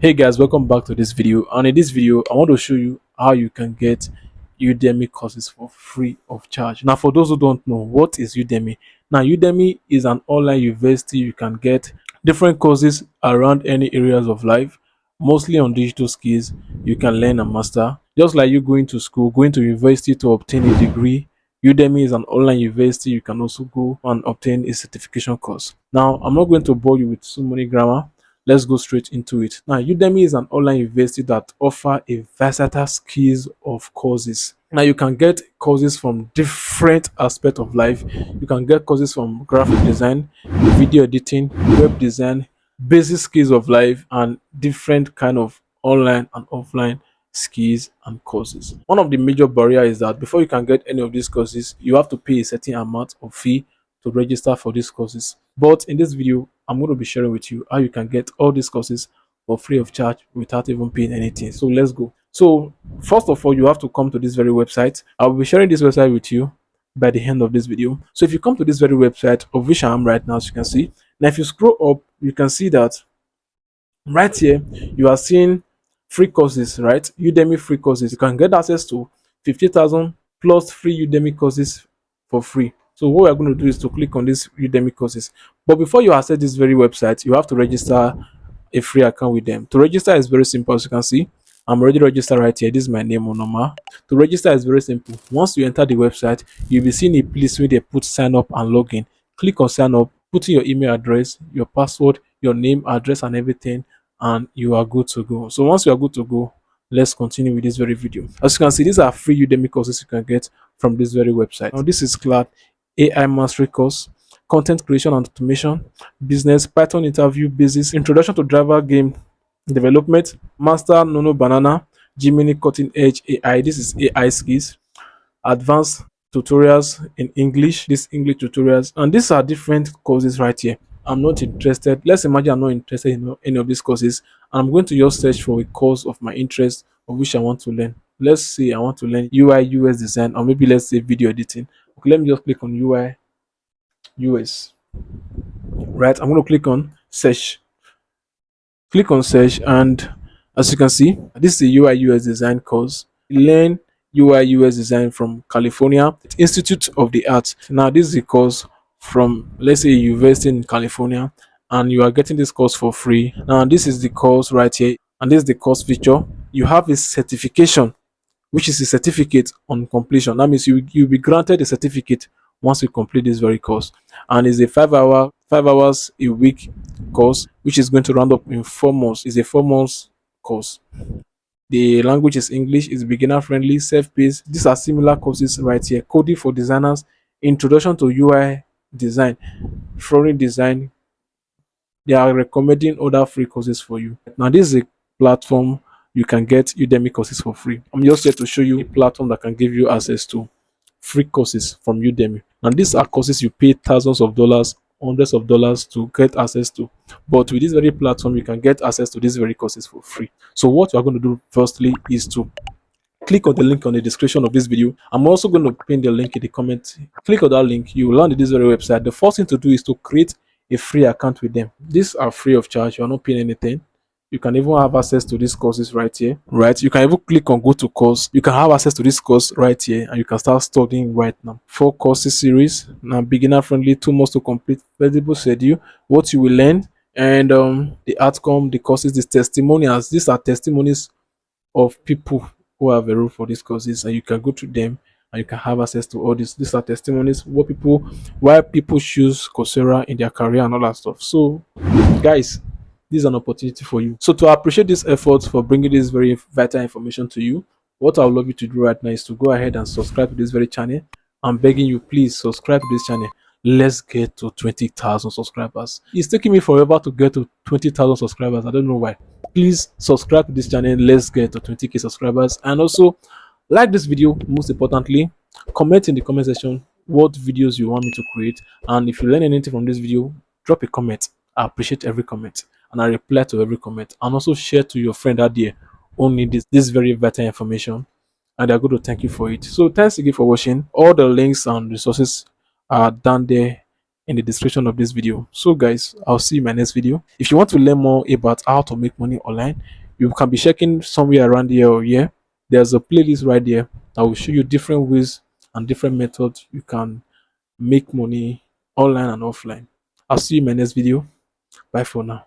Hey guys, welcome back to this video. And in this video I want to show you how you can get Udemy courses for free of charge. Now for those who don't know, what is Udemy? Now Udemy is an online university. You can get different courses around any areas of life, mostly on digital skills. You can learn and master just like you going to school, going to university to obtain a degree. Udemy is an online university. You can also go and obtain a certification course. Now I'm not going to bore you with so many grammar. Let's go straight into it. Now, Udemy is an online university that offer a versatile skills of courses. Now, you can get courses from different aspects of life. You can get courses from graphic design, video editing, web design, basic skills of life, and different kind of online and offline skills and courses. One of the major barrier is that before you can get any of these courses, you have to pay a certain amount of fee to register for these courses. But in this video, I'm going to be sharing with you how you can get all these courses for free of charge without even paying anything. So let's go. So first of all, you have to come to this very website. I'll be sharing this website with you by the end of this video. So if you come to this very website of which I am right now, as you can see, now if you scroll up, you can see that right here you are seeing free courses, right? Udemy free courses. You can get access to 50,000 plus free Udemy courses for free. So what we're going to do is to click on this Udemy courses. But before you access this very website, you have to register a free account with them. To register is very simple. As you can see, I'm already registered right here. This is my name, Onoma. To register is very simple. Once you enter the website, you'll be seeing a place where they put sign up and login. Click on sign up, put in your email address, your password, your name, address, and everything, and you are good to go. So once you are good to go, let's continue with this very video. As you can see, these are free Udemy courses you can get from this very website. Now this is Cloud AI Mastery course, content creation and automation, business, Python interview basis, introduction to driver game development, master Nono Banana, Gemini cutting edge AI. This is AI skills, advanced tutorials in English, this English tutorials, and these are different courses right here. I'm not interested. Let's imagine I'm not interested in any of these courses, and I'm going to just search for a course of my interest of which I want to learn. Let's say I want to learn UI UX design, or maybe let's say video editing. Okay, let me just click on UI US. Right, I'm going to click on search. Click on search, and as you can see, this is a UI UX design course. Learn UI UX design from California Institute of the Arts. Now, this is a course from, let's say, a university in California, and you are getting this course for free. Now, this is the course right here, and this is the course feature. You have a certification, which is a certificate on completion. That means you'll be granted a certificate once you complete this very course, and it's a 5 hours a week course, which is going to round up in 4 months. It's a 4 months course. The language is English, is beginner friendly, self-paced. These are similar courses right here. Coding for designers, introduction to UI design, flooring design. They are recommending other free courses for you. Now this is a platform you can get Udemy courses for free. I'm just here to show you a platform that can give you access to free courses from Udemy. And these are courses you pay thousands of dollars, hundreds of dollars to get access to. But with this very platform, you can get access to these very courses for free. So what you are going to do firstly is to click on the link on the description of this video. I'm also going to pin the link in the comment. Click on that link, you will land this very website. The first thing to do is to create a free account with them. These are free of charge. You are not paying anything. You can even have access to these courses right here, right? You can even click on go to course. You can have access to this course right here, and you can start studying right now. 4 courses series, now beginner friendly, 2 months to complete, flexible schedule, what you will learn, and the outcome, the courses, the testimonials. These are testimonies of people who have enrolled for these courses, and you can go through them and you can have access to all this. These are testimonies why people choose Coursera in their career and all that stuff. So guys, this is an opportunity for you. So to appreciate this effort for bringing this very vital information to you, what I would love you to do right now is to go ahead and subscribe to this very channel. I'm begging you, please subscribe to this channel. Let's get to 20,000 subscribers. It's taking me forever to get to 20,000 subscribers. I don't know why. Please subscribe to this channel. Let's get to 20k subscribers, and also like this video. Most importantly, comment in the comment section what videos you want me to create, and if you learn anything from this video, drop a comment. I appreciate every comment, and I reply to every comment, and also share to your friend out there who need this very vital information, and they're going to thank you for it. So thanks again for watching. All the links and resources are down there in the description of this video. So guys, I'll see you in my next video. If you want to learn more about how to make money online, you can be checking somewhere around here or here. There's a playlist right there that will show you different ways and different methods you can make money online and offline. I'll see you in my next video. Bye for now.